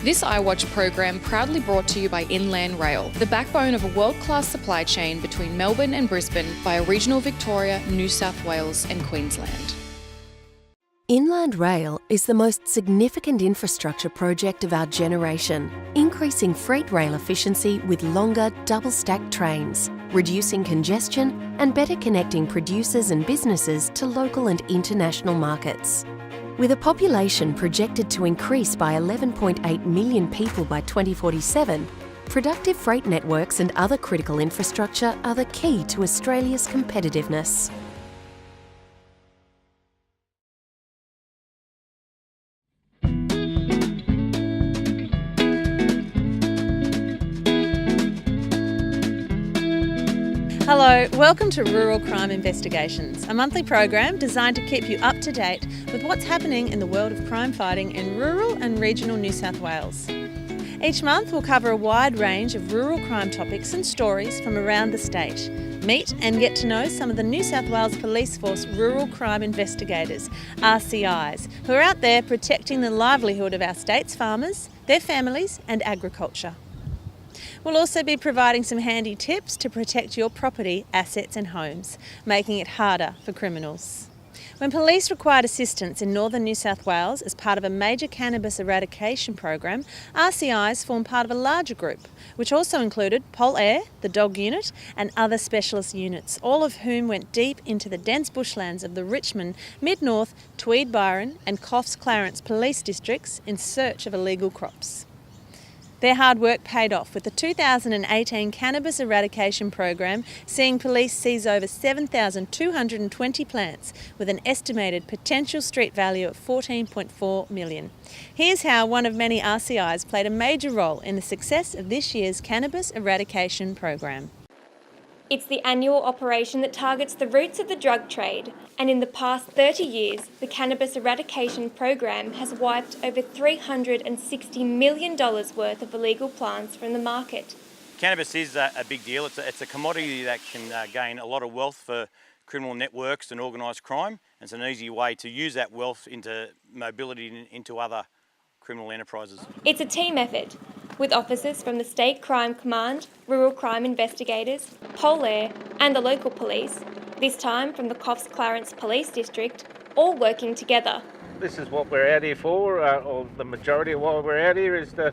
This iWatch program proudly brought to you by Inland Rail, the backbone of a world-class supply chain between Melbourne and Brisbane via regional Victoria, New South Wales and Queensland. Inland Rail is the most significant infrastructure project of our generation, increasing freight rail efficiency with longer double-stacked trains, reducing congestion and better connecting producers and businesses to local and international markets. With a population projected to increase by 11.8 million people by 2047, productive freight networks and other critical infrastructure are the key to Australia's competitiveness. Hello, welcome to Rural Crime Investigations, a monthly program designed to keep you up to date with what's happening in the world of crime fighting in rural and regional New South Wales. Each month we'll cover a wide range of rural crime topics and stories from around the state. Meet and get to know some of the New South Wales Police Force Rural Crime Investigators, RCIs, who are out there protecting the livelihood of our state's farmers, their families and agriculture. We'll also be providing some handy tips to protect your property, assets and homes, making it harder for criminals. When police required assistance in northern New South Wales as part of a major cannabis eradication program, RCIs formed part of a larger group, which also included Pol Air, the Dog Unit and other specialist units, all of whom went deep into the dense bushlands of the Richmond, Mid-North, Tweed-Byron and Coffs Clarence police districts in search of illegal crops. Their hard work paid off with the 2018 Cannabis Eradication Program seeing police seize over 7,220 plants with an estimated potential street value of $14.4 million. Here's how one of many RCIs played a major role in the success of this year's Cannabis Eradication Program. It's the annual operation that targets the roots of the drug trade, and in the past 30 years, the Cannabis Eradication Program has wiped over $360 million worth of illegal plants from the market. Cannabis is a big deal. It's a commodity that can gain a lot of wealth for criminal networks and organised crime. It's an easy way to use that wealth into mobility into other criminal enterprises. It's a team effort, with officers from the State Crime Command, Rural Crime Investigators, Pol Air and the local police, this time from the Coffs Clarence Police District, all working together. This is what we're out here for, or the majority of what we're out here is to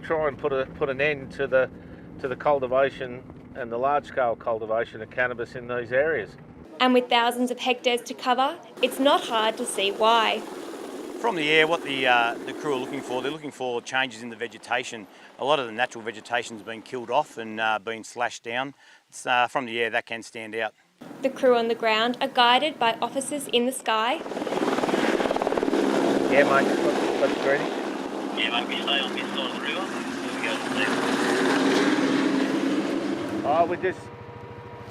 try and put an end to the cultivation and the large-scale cultivation of cannabis in these areas. And with thousands of hectares to cover, it's not hard to see why. From the air, what the crew are looking for, they're looking for changes in the vegetation. A lot of the natural vegetation has been killed off and been slashed down. From the air, that can stand out. The crew on the ground are guided by officers in the sky. Yeah, mate, that's ready. Yeah, mate, we stay on this side of the river. We're just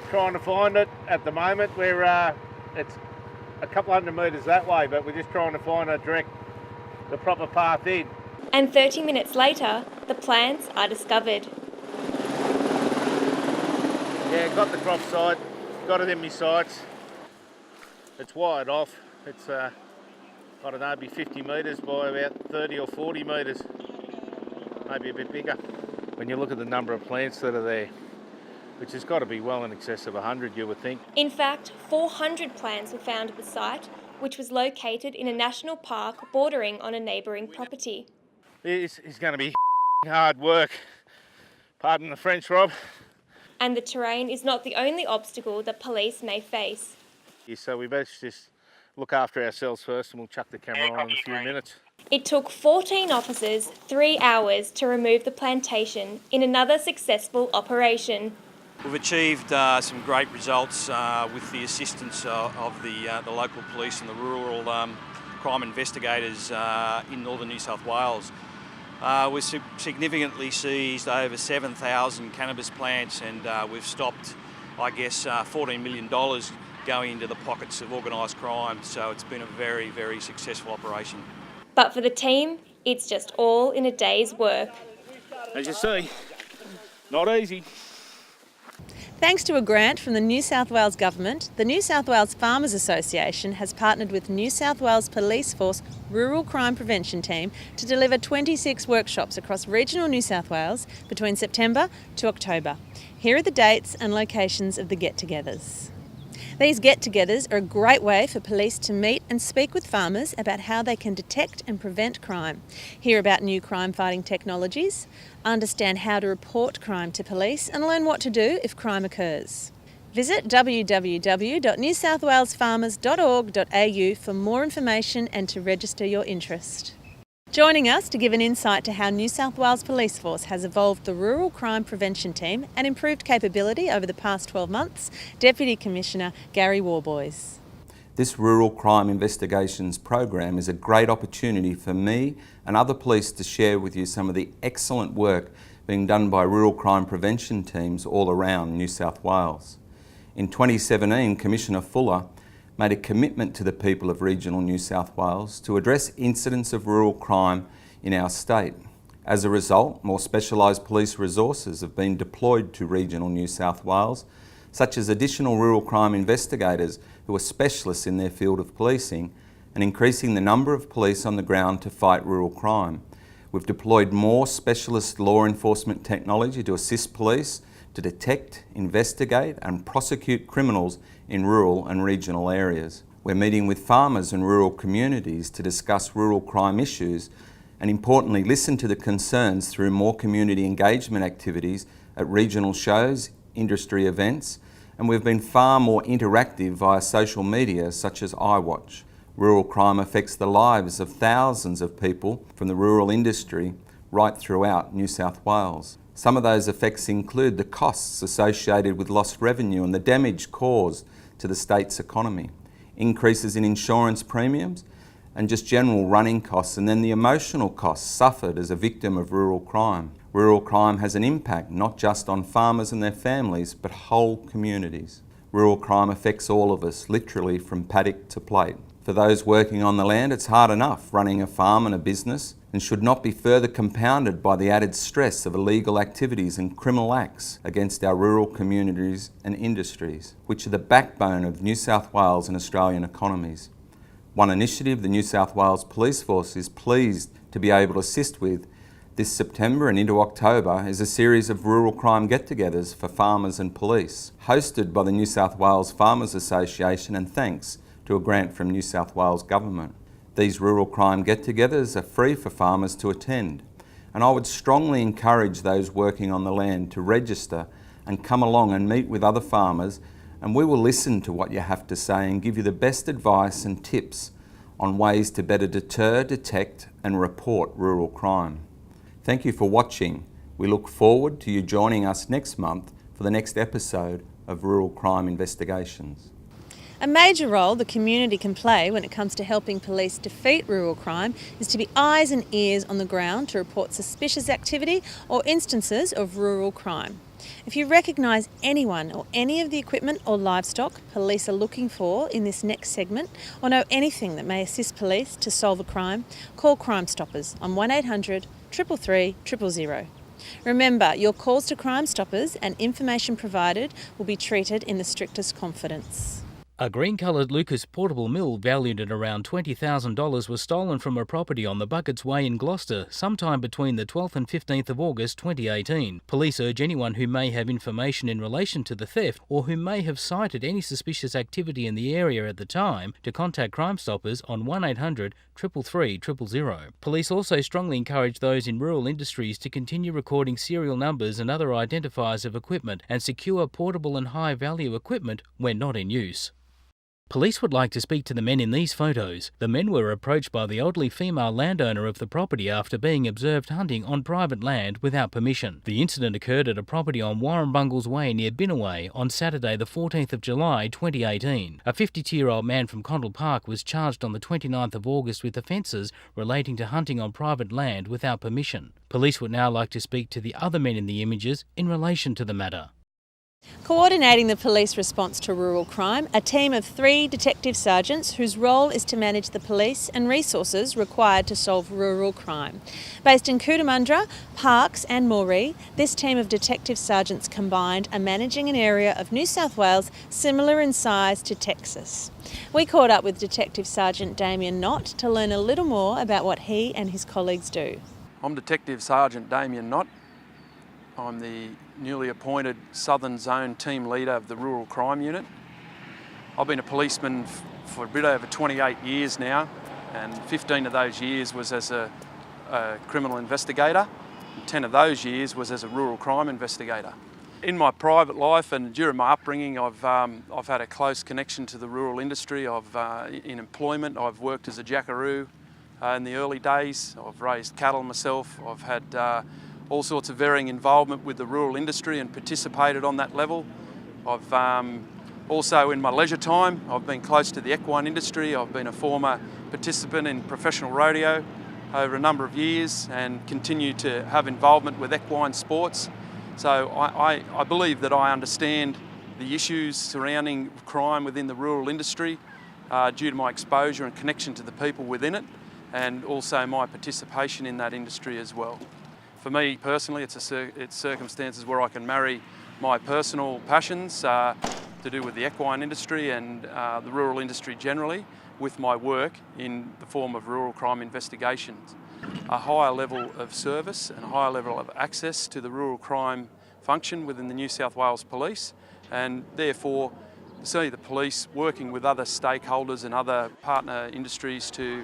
trying to find it at the moment. It's a couple hundred metres that way, but we're just trying to find the proper path in. And 30 minutes later, the plants are discovered. Yeah, got the crop site, got it in my sights. It's wired off. It's, I don't know, be 50 metres by about 30 or 40 metres, maybe a bit bigger. When you look at the number of plants that are there, which has got to be well in excess of 100, you would think. In fact, 400 plants were found at the site, which was located in a national park bordering on a neighbouring property. This is going to be hard work. Pardon the French, Rob. And the terrain is not the only obstacle that police may face. Yeah, so we best just look after ourselves first and we'll chuck the camera on in a few minutes. It took 14 officers 3 hours to remove the plantation in another successful operation. We've achieved some great results with the assistance of the local police and the rural crime investigators in northern New South Wales. We've significantly seized over 7,000 cannabis plants and we've stopped, I guess, $14 million going into the pockets of organised crime. So it's been a very, very successful operation. But for the team, it's just all in a day's work. As you see, not easy. Thanks to a grant from the New South Wales Government, the New South Wales Farmers Association has partnered with New South Wales Police Force Rural Crime Prevention Team to deliver 26 workshops across regional New South Wales between September to October. Here are the dates and locations of the get-togethers. These get-togethers are a great way for police to meet and speak with farmers about how they can detect and prevent crime, hear about new crime-fighting technologies, understand how to report crime to police and learn what to do if crime occurs. Visit www.newsouthwalesfarmers.org.au for more information and to register your interest. Joining us to give an insight to how New South Wales Police Force has evolved the Rural Crime Prevention Team and improved capability over the past 12 months, Deputy Commissioner Gary Warboys. This Rural Crime Investigations program is a great opportunity for me and other police to share with you some of the excellent work being done by rural crime prevention teams all around New South Wales. In 2017, Commissioner Fuller made a commitment to the people of regional New South Wales to address incidents of rural crime in our state. As a result, more specialised police resources have been deployed to regional New South Wales, such as additional rural crime investigators who are specialists in their field of policing, and increasing the number of police on the ground to fight rural crime. We've deployed more specialist law enforcement technology to assist police to detect, investigate and prosecute criminals in rural and regional areas. We're meeting with farmers and rural communities to discuss rural crime issues and importantly listen to the concerns through more community engagement activities at regional shows, industry events, and we've been far more interactive via social media such as iWatch. Rural crime affects the lives of thousands of people from the rural industry right throughout New South Wales. Some of those effects include the costs associated with lost revenue and the damage caused to the state's economy, increases in insurance premiums and just general running costs, and then the emotional costs suffered as a victim of rural crime. Rural crime has an impact not just on farmers and their families, but whole communities. Rural crime affects all of us, literally from paddock to plate. For those working on the land, it's hard enough running a farm and a business, and should not be further compounded by the added stress of illegal activities and criminal acts against our rural communities and industries, which are the backbone of New South Wales and Australian economies. One initiative the New South Wales Police Force is pleased to be able to assist with this September and into October is a series of rural crime get-togethers for farmers and police, hosted by the New South Wales Farmers Association and thanks to a grant from New South Wales Government. These rural crime get-togethers are free for farmers to attend, and I would strongly encourage those working on the land to register and come along and meet with other farmers, and we will listen to what you have to say and give you the best advice and tips on ways to better deter, detect and report rural crime. Thank you for watching. We look forward to you joining us next month for the next episode of Rural Crime Investigations. A major role the community can play when it comes to helping police defeat rural crime is to be eyes and ears on the ground to report suspicious activity or instances of rural crime. If you recognise anyone or any of the equipment or livestock police are looking for in this next segment, or know anything that may assist police to solve a crime, call Crime Stoppers on 1800 333 000. Remember, your calls to Crime Stoppers and information provided will be treated in the strictest confidence. A green-coloured Lucas portable mill valued at around $20,000 was stolen from a property on the Buckets Way in Gloucester sometime between the 12th and 15th of August 2018. Police urge anyone who may have information in relation to the theft or who may have cited any suspicious activity in the area at the time to contact Crime Stoppers on 1800 333 000. Police also strongly encourage those in rural industries to continue recording serial numbers and other identifiers of equipment and secure portable and high-value equipment when not in use. Police would like to speak to the men in these photos. The men were approached by the elderly female landowner of the property after being observed hunting on private land without permission. The incident occurred at a property on Warrumbungles Way near Binnaway on Saturday the 14th of July 2018. A 52-year-old man from Condell Park was charged on the 29th of August with offences relating to hunting on private land without permission. Police would now like to speak to the other men in the images in relation to the matter. Coordinating the police response to rural crime, a team of 3 detective sergeants whose role is to manage the police and resources required to solve rural crime. Based in Cootamundra, Parkes and Moree, this team of detective sergeants combined are managing an area of New South Wales similar in size to Texas. We caught up with Detective Sergeant Damien Knott to learn a little more about what he and his colleagues do. I'm Detective Sergeant Damien Knott. I'm the newly appointed Southern Zone Team Leader of the Rural Crime Unit. I've been a policeman for a bit over 28 years now, and 15 of those years was as a criminal investigator, and 10 of those years was as a rural crime investigator. In my private life and during my upbringing, I've had a close connection to the rural industry. In employment, I've worked as a jackaroo in the early days. I've raised cattle myself. I've had all sorts of varying involvement with the rural industry and participated on that level. I've also, in my leisure time, I've been close to the equine industry. I've been a former participant in professional rodeo over a number of years and continue to have involvement with equine sports. So I believe that I understand the issues surrounding crime within the rural industry due to my exposure and connection to the people within it, and also my participation in that industry as well. For me personally, it's circumstances where I can marry my personal passions to do with the equine industry and the rural industry generally with my work in the form of rural crime investigations. A higher level of service and a higher level of access to the rural crime function within the New South Wales Police, and therefore certainly the police working with other stakeholders and other partner industries to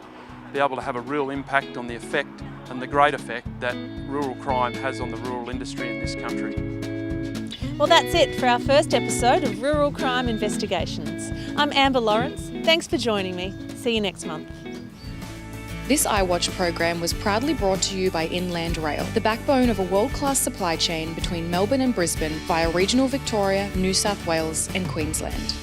be able to have a real impact on the effect and the great effect that rural crime has on the rural industry in this country. Well, that's it for our first episode of Rural Crime Investigations. I'm Amber Lawrence. Thanks for joining me. See you next month. This iWatch program was proudly brought to you by Inland Rail, the backbone of a world-class supply chain between Melbourne and Brisbane via regional Victoria, New South Wales and Queensland.